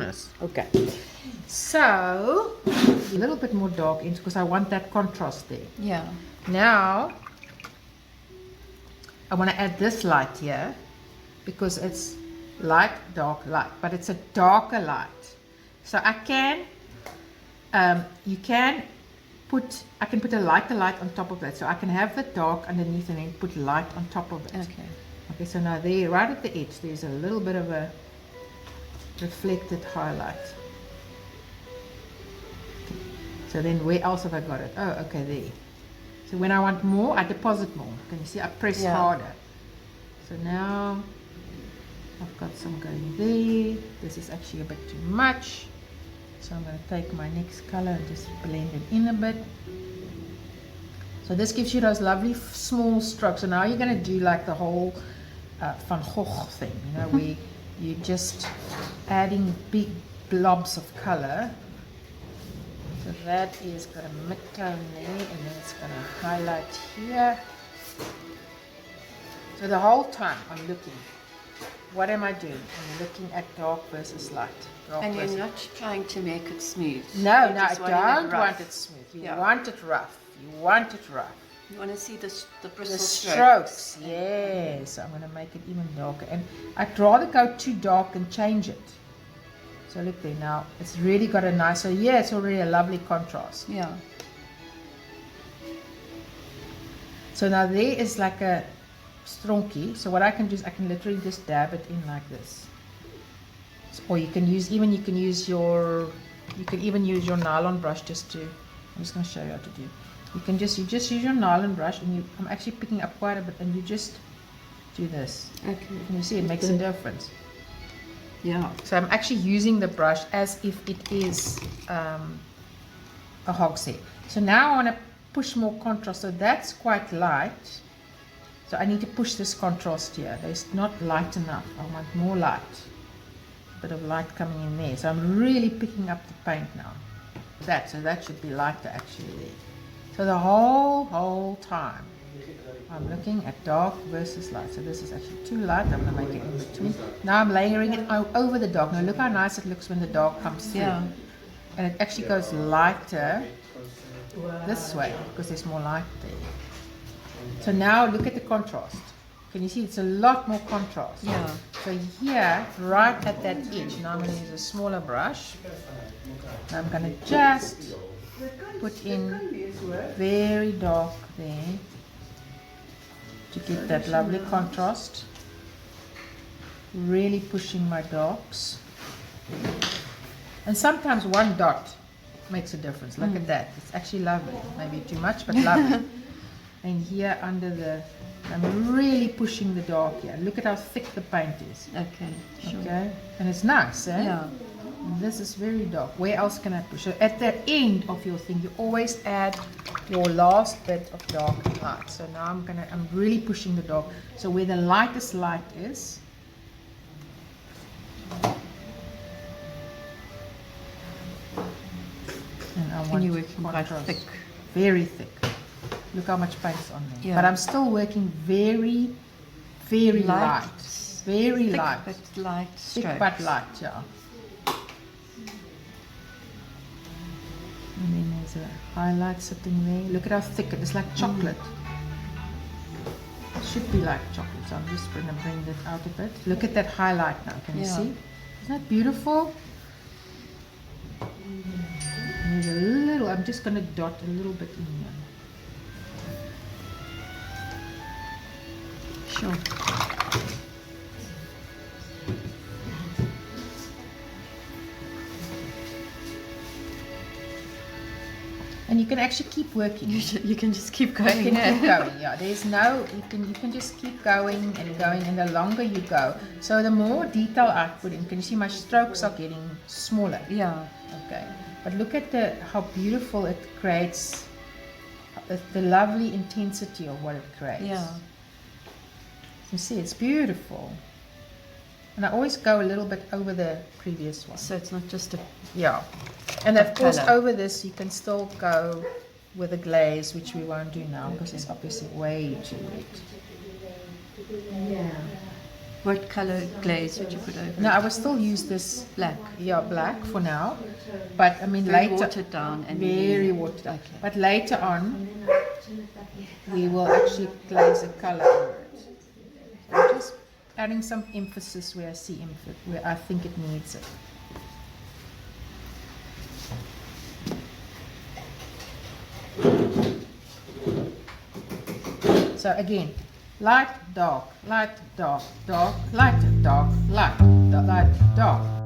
darkness. Okay. So, a little bit more dark in because I want that contrast there. Yeah. Now, I want to add this light here because it's light, dark, light, but it's a darker light. So I can, you can put, I can put a lighter light on top of that. So I can have the dark underneath and then put light on top of it. Okay. Okay, so now there, right at the edge, there's a little bit of a reflected highlight. So then where else have I got it? Oh, okay, there. So when I want more, I deposit more. Can you see? I press harder. So now I've got some going there. This is actually a bit too much. So I'm going to take my next color and just blend it in a bit. So this gives you those lovely small strokes. So now you're going to do like the whole Van Gogh thing, you know, where you're just adding big blobs of color. So that is got a mid-tone there, and then it's going to highlight here. So the whole time I'm looking, what am I doing? I'm looking at dark versus light. And you're not trying to make it smooth. No, I don't want it smooth. You want it rough. You want it rough. You want to see the bristle strokes. Yeah, so I'm going to make it even darker. And I'd rather go too dark and change it. So look there now. It's really got a nice, so yeah, it's already a lovely contrast. Yeah. So now there is like a stronky. So what I can do is I can literally just dab it in like this. So, or you can use, even you can even use your nylon brush just to, I'm just going to show you how to do. You just use your nylon brush, and I'm actually picking up quite a bit, and you just do this. Okay. Can you see it makes a difference? Yeah. So I'm actually using the brush as if it is a hogshead. So now I want to push more contrast. So that's quite light. So I need to push this contrast here. There's not light enough. I want more light. A bit of light coming in there. So I'm really picking up the paint now. So that should be lighter actually there. So the whole time I'm looking at dark versus light. So this is actually too light. I'm going to make it in between. Now I'm layering it over the dark. Now look how nice it looks when the dark comes through. Yeah. And it actually goes lighter this way because there's more light there. So now look at the contrast. Can you see it's a lot more contrast? Yeah. So here, right at that edge, now I'm going to use a smaller brush. Now I'm going to just put in very dark there to get that lovely contrast. Really pushing my darks. And sometimes one dot makes a difference. Look at that. It's actually lovely. Maybe too much, but lovely. And here under the, I'm really pushing the dark here. Look at how thick the paint is. Okay, sure. Okay, and it's nice, eh? Yeah. And this is very dark. Where else can I push? So at the end of your thing, you always add your last bit of dark and light. So now I'm really pushing the dark. So where the lightest light is, and I want you working quite thick, very thick. Look how much paint's on there. Yeah. But I'm still working very, very light. Very thick light. But light. Thick strokes. But light, yeah. And then there's a highlight sitting there. Look at how thick it is, like chocolate. It should be like chocolate. So I'm just going to bring that out a bit. Look at that highlight now. Can you see? Isn't that beautiful? And there's a little, I'm just going to dot a little bit in here. Sure. And you can actually keep working. You can just keep going. You can keep going. Yeah, there's no. You can just keep going and going, and the longer you go, so the more detail I put in. Can you see my strokes are getting smaller? Yeah. Okay. But look at how beautiful it creates. The lovely intensity of what it creates. Yeah. You see, it's beautiful. And I always go a little bit over the previous one. So it's not just a... Yeah. And of course over this you can still go with a glaze, which we won't do now because it's obviously way too wet. Yeah. What color glaze would you put over? Now I will still use this Black. yeah, black for now, but I mean Very later watered down and very watered down. Okay. But later on we will actually glaze a color over it. I'm just adding some emphasis where I see emphasis, where I think it needs it. So again, light, dark, light, dark, dark, light, dark, light, light, dark.